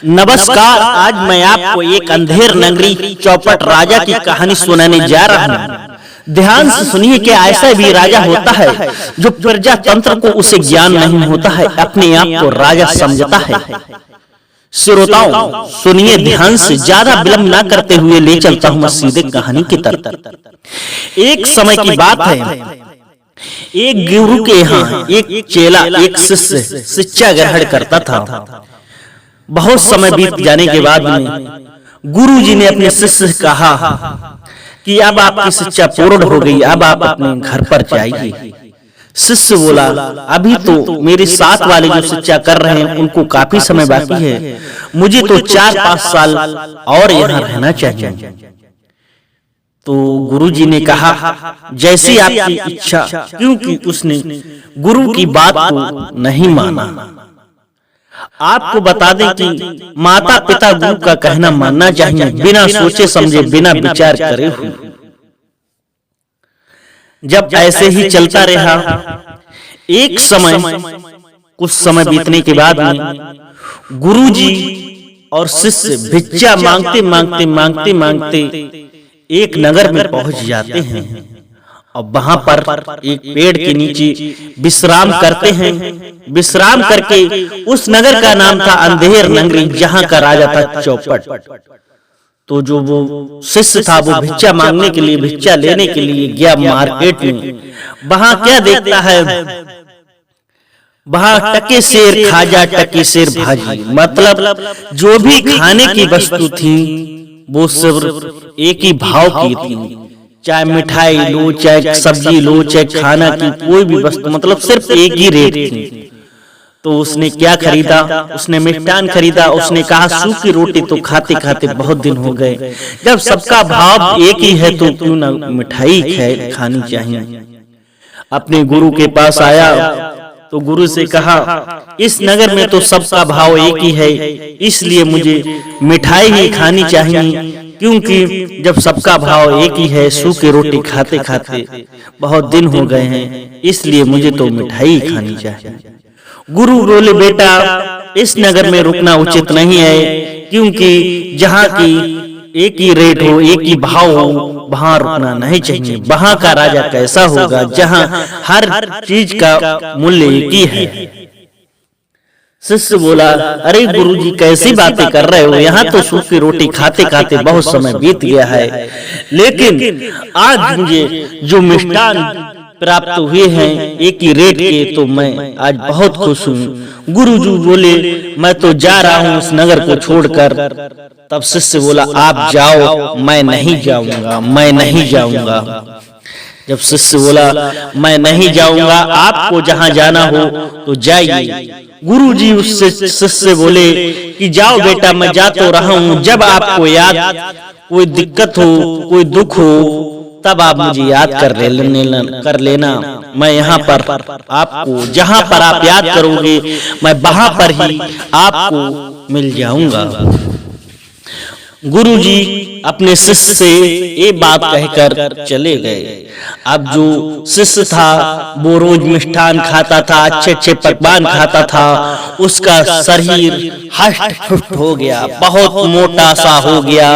नमस्कार। आज मैं आपको एक अंधेर नगरी चौपट राजा की कहानी सुनाने जा रहा हूँ। ध्यान से सुनिए कि ऐसा भी राजा होता है जो प्रजातंत्र को उसे ज्ञान नहीं होता है, अपने आप को राजा समझता है। श्रोताओं सुनिए ध्यान से, ज्यादा विलंब ना करते हुए ले चलता हूँ मैं सीधे कहानी की तरफ। एक समय की बात है, एक गुरु के यहाँ एक चेला एक शिष्य शिक्षा ग्रहण करता था। बहुत समय बीत जाने के बाद में गुरु जी ने अपने शिष्य से कहा कि अब आपकी शिक्षा पूर्ण हो गई, अब आप अपने घर पर जाइए। शिष्य बोला, अभी तो मेरे साथ वाले जो शिक्षा कर रहे हैं उनको काफी समय बाकी है, मुझे तो 4-5 साल और यहाँ रहना चाहिए। तो गुरु जी ने कहा, जैसी आपकी इच्छा, क्योंकि उसने गुरु की बात को नहीं माना। आपको बता दें कि माता पिता गुरु का कहना मानना चाहिए, बिना सोचे समझे, बिना विचार करे हुए। जब ऐसे ही चलता रहा, एक समय कुछ समय बीतने के बाद में गुरुजी और शिष्य भिक्षा मांगते मांगते मांगते मांगते एक नगर में पहुंच जाते हैं और वहां पर एक पेड़ के नीचे विश्राम करते हैं। विश्राम करके, उस नगर का नाम था अंधेर नगरी, जहां का राजा था चौपट। तो जो वो शिष्य था वो भिक्षा मांगने के लिए, भिक्षा लेने के लिए गया मार्केट में। वहां क्या देखता है, वहां टके सेर खाजा, टके सेर भाजी, मतलब जो भी खाने की वस्तु थी वो सिर्फ एक ही भाव की थी। चाहे मिठाई लो, चाहे सब्जी लो, चाहे खाना की कोई भी वस्तु, मतलब सिर्फ एक ही रेट थी। तो उसने क्या खरीदा, उसने मिष्ठान खरीदा। उसने कहा, सूखी रोटी तो खाते खाते बहुत दिन हो गए, जब सबका भाव एक ही है तो क्यों ना मिठाई खानी चाहिए। अपने गुरु के पास आया तो गुरु से कहा, इस नगर में तो सबका भाव एक ही है, इसलिए मुझे मिठाई ही खानी चाहिए, क्योंकि जब सबका भाव एक ही है, सूखी रोटी खाते खाते बहुत दिन हो गए हैं, इसलिए मुझे तो मिठाई खानी चाहिए। गुरु बोले, बेटा इस नगर में रुकना उचित नहीं है, क्योंकि जहाँ की एक ही रेट हो, एक ही भाव हो, वहां रुकना नहीं चाहिए। वहां का राजा कैसा होगा जहां हर चीज का मूल्य एक ही है। शिष्य बोला, अरे गुरुजी कैसी बातें कर रहे हो, यहाँ तो सूखी रोटी खाते खाते बहुत समय बीत गया है, लेकिन आज मुझे जो मिष्ठान प्राप्त हुए हैं एक ही रेट के, तो मैं आज बहुत खुश हूँ। गुरुजी बोले, मैं तो जा रहा हूँ उस नगर को छोड़कर। तब शिष्य बोला, आप जाओ, मैं नहीं जाऊंगा, मैं नहीं जाऊंगा। जब शिष्य बोला, मैं नहीं जाऊंगा, आपको जहां जाना हो तो जाइए। गुरुजी उससे शिष्य कर कि जाओ बेटा, मैं जा तो रहा हूं, जब आपको याद कोई दिक्कत हो, कोई दुख हो, तब आप मुझे याद कर लेना। मैं यहाँ पर आपको, जहां पर आप याद करोगे, मैं वहां पर ही आपको मिल जाऊंगा। गुरुजी अपने शिष्य से ये बात कहकर चले गए। अब जो शिष्य था वो रोज मिष्ठान खाता था, अच्छे अच्छे पकवान खाता था, उसका शरीर हष्ट पुष्ट हो गया, बहुत मोटा सा हो गया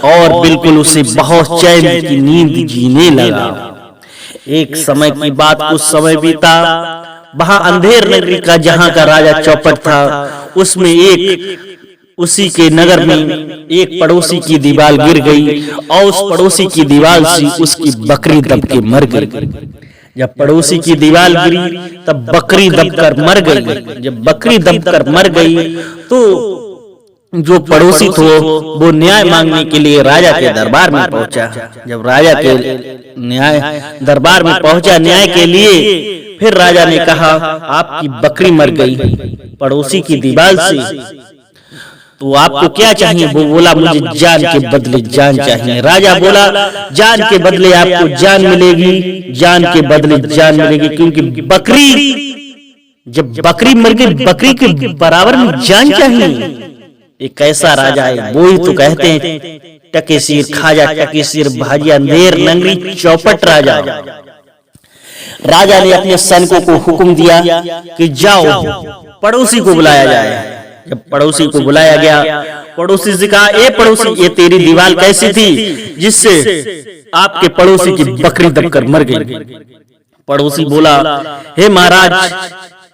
और बिल्कुल उसे बहुत चैन की नींद जीने लगा। एक समय की बात, कुछ समय बीता, वहां अंधेर नगरी का जहां का राजा चौपट था, उसमें उसी के नगर में एक पड़ोसी की दीवार गिर गई और उस पड़ोसी की दीवार से उसकी बकरी दब के मर गई। जब पड़ोसी की दीवार गिरी तब बकरी दबकर मर गई। जब बकरी दबकर मर गई तो जो पड़ोसी था वो न्याय मांगने के लिए राजा के दरबार में पहुंचा। जब राजा के न्याय दरबार में पहुंचा न्याय के लिए, फिर राजा ने कहा, आपकी बकरी मर गई पड़ोसी की दीवार से, तो आपको क्या चाहिए? वो बोला, मुझे जान के बदले जान चाहिए। राजा बोला, जान के बदले आपको जान मिलेगी, जान के बदले जान मिलेगी, क्योंकि जब बकरी मर गई, बकरी के बराबर में जान चाहिए। एक ऐसा राजा है, वो ही तो कहते हैं टके सिर खाजा, टके सिर भाजी, अंधेर नगरी चौपट राजा। राजा ने अपने सैनिकों को हुक्म दिया कि जाओ पड़ोसी को बुलाया जाए। जब पड़ोसी को बुलाया गया, पड़ोसी से कहा, ए पड़ोसी, ये तेरी दीवार कैसी थी जिससे आपके पड़ोसी की बकरी दबकर मर गई? पड़ोसी बोला, हे महाराज,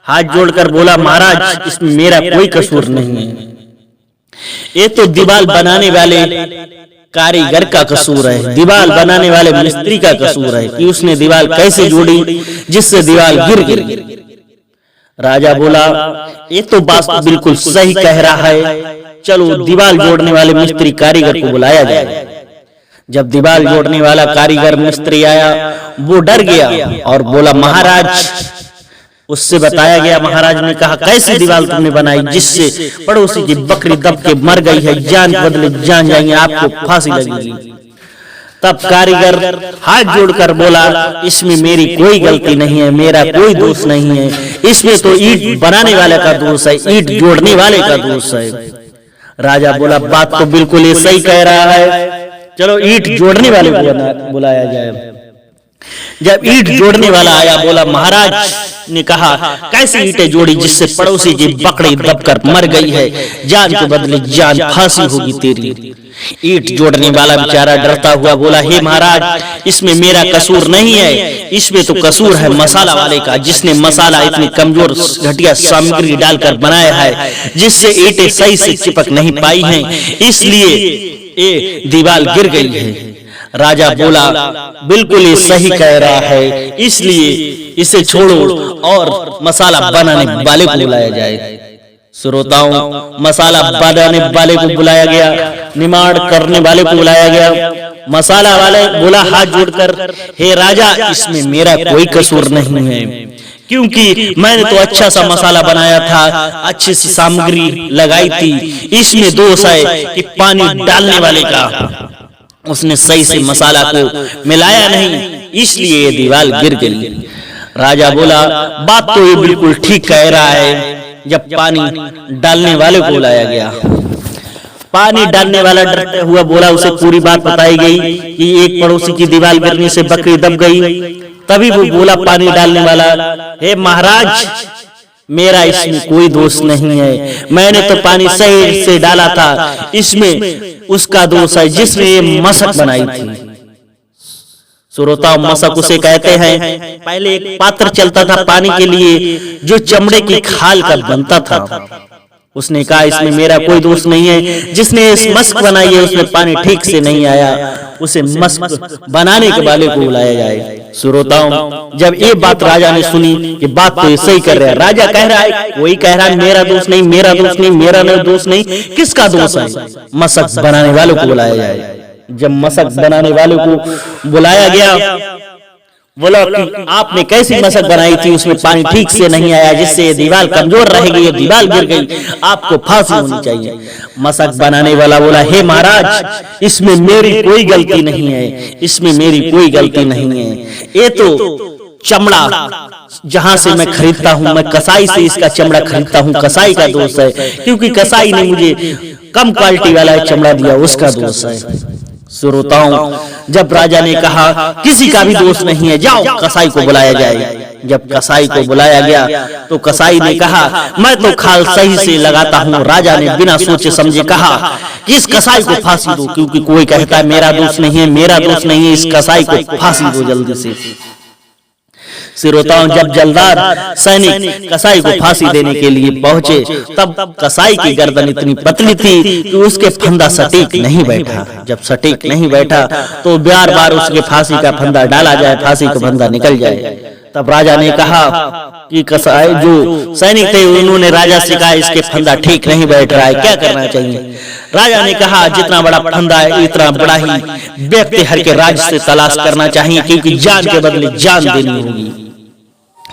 हाथ जोड़कर बोला, महाराज इसमें मेरा कोई कसूर नहीं है, ये तो दीवार बनाने वाले कारीगर का कसूर है, दीवार बनाने वाले मिस्त्री का कसूर है कि उसने दीवार कैसे जोड़ी जिससे दीवार गिर गई। राजा बोला, ये तो बात बिल्कुल सही कह रहा है, चलो दीवार जोड़ने वाले मिस्त्री कारीगर को बुलाया जाए। जब दीवार जोड़ने वाला कारीगर मिस्त्री आया, वो डर गया और बोला, महाराज, उससे बताया गया, महाराज ने कहा, कैसी दीवार तुमने बनाई जिससे पड़ोसी की बकरी दब के मर गई है, जान बदले जान जाएंगे, आपको फांसी लगेगी। तब कारीगर हाथ जोड़कर बोला, इसमें मेरी कोई गलती नहीं है, मेरा कोई दोष नहीं है, इसमें तो ईंट बनाने वाले का दोष है, ईंट जोड़ने वाले का दोष है। राजा बोला, बात तो बिल्कुल ये सही कह रहा है, चलो ईंट जोड़ने वाले को बुलाया जाए। जब ईंट जोड़ने वाला आया, बोला, महाराज ने कहा, कैसी ईंटें जोड़ी जिससे पड़ोसी की बकरी दबकर मर गई है, जान के बदले जान, फांसी होगी तेरी। ईंट जोड़ने वाला बेचारा डरता हुआ बोला, हे महाराज, इसमें मेरा कसूर नहीं है, इसमें तो कसूर है मसाला वाले का, जिसने मसाला इतनी कमजोर घटिया सामग्री डालकर बनाया है जिससे ईंटें सही से चिपक नहीं पाई हैं, इसलिए ये दीवार गिर गई है। राजा बोला, बिल्कुल ये सही कह रहा है, इसलिए इसे छोड़ो और मसाला बनाने वाले को बुलाया जाए। श्रोताओं, मसाला बनाने वाले को बुलाया गया, निर्माण करने वाले को बुलाया गया। मसाला वाले बोला हाथ जोड़कर, हे राजा, इसमें मेरा कोई कसूर नहीं है, क्योंकि मैंने तो अच्छा सा मसाला बनाया था, अच्छी सी सामग्री लगाई थी, इसमें दोष है कि पानी डालने वाले का, उसने सही से मसाला को मिलाया नहीं, इसलिए ये दीवार गिर गई। राजा बोला, बात तो ये बिल्कुल ठीक कह रहा है। जब पानी डालने वाले को बुलाया गया, पानी डालने वाला डरते हुआ बोला, उसे पूरी बात बताई गई कि एक पड़ोसी की दीवार गिरने से बकरी दब गई। तभी वो बोला, पानी डालने वाला, हे महाराज, मेरा इसमें कोई दोष नहीं है, मैंने तो पानी सही से डाला था, इसमें उसका दोष है जिसने ये मशक बनाई थी। श्रोताओ, मशक उसे कहते हैं, पहले एक पात्र चलता था पानी के लिए जो चमड़े की खाल का बनता था। उसने कहा, इसमें मेरा कोई दोष नहीं है, जिसने इस मशक बनाई है उसमें पानी ठीक से नहीं आया, उसे मशक बनाने के वाले को बुलाया जाए। श्रोताओं, जब ये बात राजा ने सुनी कि बात तो सही कर रहा है, राजा कह रहा है, कोई कह रहा है मेरा दोष नहीं, मेरा दोष नहीं, मेरा दोष नहीं, किसका दोष है? मशक बनाने वालों को बुलाया जाए। जब मशक बनाने वालों को बुलाया गया, बोला कि आपने कैसी मशक बनाई थी, उसमें पानी ठीक से नहीं आया, जिससे ये दीवार कमजोर रहेगी, ये दीवार गिर गई, आपको फांसी होनी चाहिए। मशक बनाने वाला बोला, हे महाराज, इसमें मेरी कोई गलती नहीं है, इसमें मेरी कोई गलती नहीं है, ये तो चमड़ा जहां से मैं खरीदता हूं, मैं कसाई से इसका चमड़ा खरीदता हूं, कसाई का दोष है, क्योंकि कसाई ने मुझे कम क्वालिटी वाला चमड़ा दिया, उसका दोष है। श्रोताओं, जब राजा ने कहा किसी का भी दोष नहीं है, जाओ कसाई को बुलाया जाए। जब कसाई को बुलाया गया तो कसाई ने कहा, मैं तो खाल सही से लगाता हूँ। राजा ने बिना सोचे समझे कहा कि इस कसाई को फांसी दो, क्योंकि कोई कहता है मेरा दोष नहीं है, मेरा दोष नहीं है, इस कसाई को फांसी दो जल्दी से। श्रोताओं, जब जलदार सैनिक कसाई को फांसी देने के लिए पहुंचे, तब कसाई की गर्दन इतनी पतली थी कि उसके फंदा सटीक नहीं बैठा। जब सटीक नहीं बैठा तो बार बार उसके फांसी का फंदा डाला जाए, फांसी का फंदा निकल जाए। तब राजा ने कहा कि कसाई जो सैनिक थे उन्होंने राजा से कहा, इसके फंदा ठीक नहीं बैठ रहा है, क्या करना चाहिए? राजा ने कहा, जितना बड़ा फंदा है इतना बड़ा ही व्यक्ति हर के राज्य से तलाश करना चाहिए, क्योंकि जान के बदले जान देनी होगी।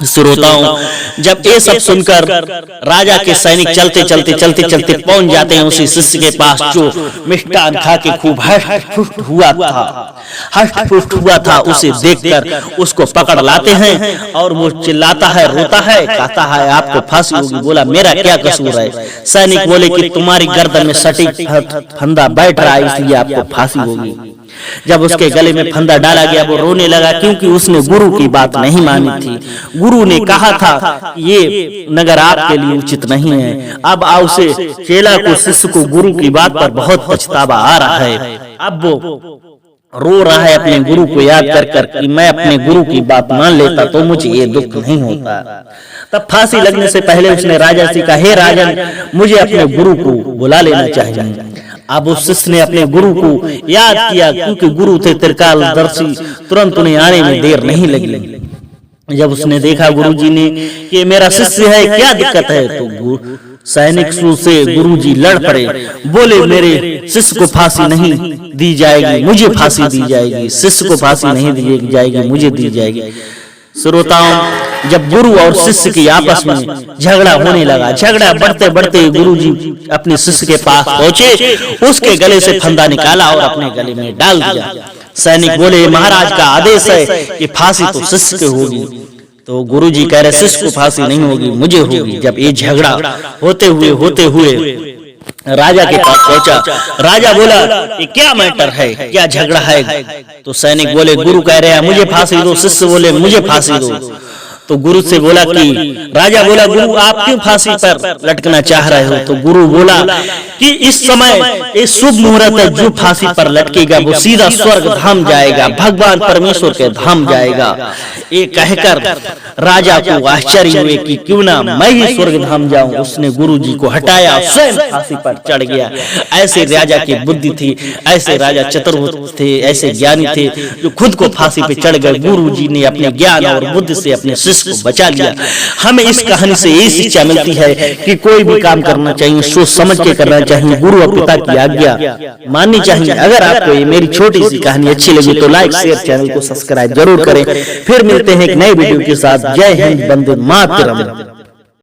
श्रोताओं, जब ये सब सुनकर राजा के सैनिक चलते चलते चलते चलते पहुंच जाते हैं उसी शिष्य के पास जो मिष्टान खा के खूब हष्ट-पुष्ट हुआ था। उसे देखकर उसको पकड़ लाते हैं और वो चिल्लाता है, रोता है, कहता है आपको फांसी होगी। बोला, मेरा क्या कसूर है? सैनिक बोले कि तुम्हारी गर्दन में सटीक फंदा बैठ रहा है, इसलिए आपको फांसी होगी। जब उसके गले में फंदा डाला गया वो रोने लगा, क्योंकि उसने गुरु की बात नहीं मानी थी। गुरु ने कहा था ये नगर आपके लिए उचित नहीं है। अब उसे चेला को, शिष्य को गुरु की बात पर बहुत पछतावा आ रहा है। अब वो रो रहा है अपने गुरु को याद कर कर कि मैं अपने गुरु की बात मान लेता तो मुझे ये दुख नहीं होता। तब फांसी लगने से पहले उसने राजा से कहा, हे राजन, मुझे अपने गुरु को बुला लेना चाहिए। अब उस शिष्य ने अपने गुरु को याद किया, क्योंकि गुरु थे त्रिकालदर्शी, तुरंत उन्हें आने में देर नहीं लगी। जब उसने देखा गुरुजी ने कि मेरा शिष्य है, क्या दिक्कत है, तो सैनिक से गुरुजी लड़ पड़े, बोले मेरे शिष्य को फांसी नहीं दी जाएगी, मुझे फांसी दी जाएगी। शिष्य को फांसी नहीं दी जाएगी, मुझे दी जाएगी। श्रोताओं, जब गुरु और शिष्य की आपस में झगड़ा होने लगा, झगड़ा बढ़ते बढ़ते गुरुजी अपने शिष्य के पास पहुंचे, उसके गले से फंदा निकाला और अपने गले में डाल दिया। सैनिक बोले महाराज का आदेश है कि फांसी तो शिष्य के होगी। तो गुरुजी कह रहे शिष्य को फांसी नहीं होगी, मुझे होगी। जब ये झगड़ा होते हुए राजा के पास पहुंचा, राजा बोला ये क्या मैटर है, क्या झगड़ा है? तो सैनिक बोले गुरु कह रहे हैं मुझे फांसी दो, शिष्य बोले मुझे फांसी दो। तो गुरु से बोला कि राजा बोला गुरु आप क्यों फांसी पर लटकना चाह रहे हो? तो गुरु बोला कि इस समय ये शुभ मुहूर्त है, जो फांसी पर लटकेगा वो सीधा स्वर्ग धाम जाएगा, भगवान परमेश्वर के धाम जाएगा। ये कहकर राजा को आश्चर्य हुए कि क्यों ना मैं ही स्वर्ग धाम जाऊं। उसने गुरुजी को हटाया, स्वयं फांसी पर चढ़ गया। ऐसे राजा की बुद्धि थी, ऐसे राजा चतुर थे, ऐसे ज्ञानी थे जो खुद को फांसी पे चढ़ गए। गुरुजी ने अपने ज्ञान और बुद्धि से अपने शिष्य को बचा लिया। हमें इस कहानी से ये शिक्षा मिलती है कि कोई भी काम करना चाहिए सोच समझ के करना चाहिए, गुरु और पिता की आज्ञा माननी चाहिए। अगर आपको ये मेरी छोटी सी कहानी अच्छी लगी तो लाइक शेयर, चैनल को सब्सक्राइब जरूर करें। फिर मिलते हैं एक नए वीडियो के साथ। जय हिंद, वंदे मातरम।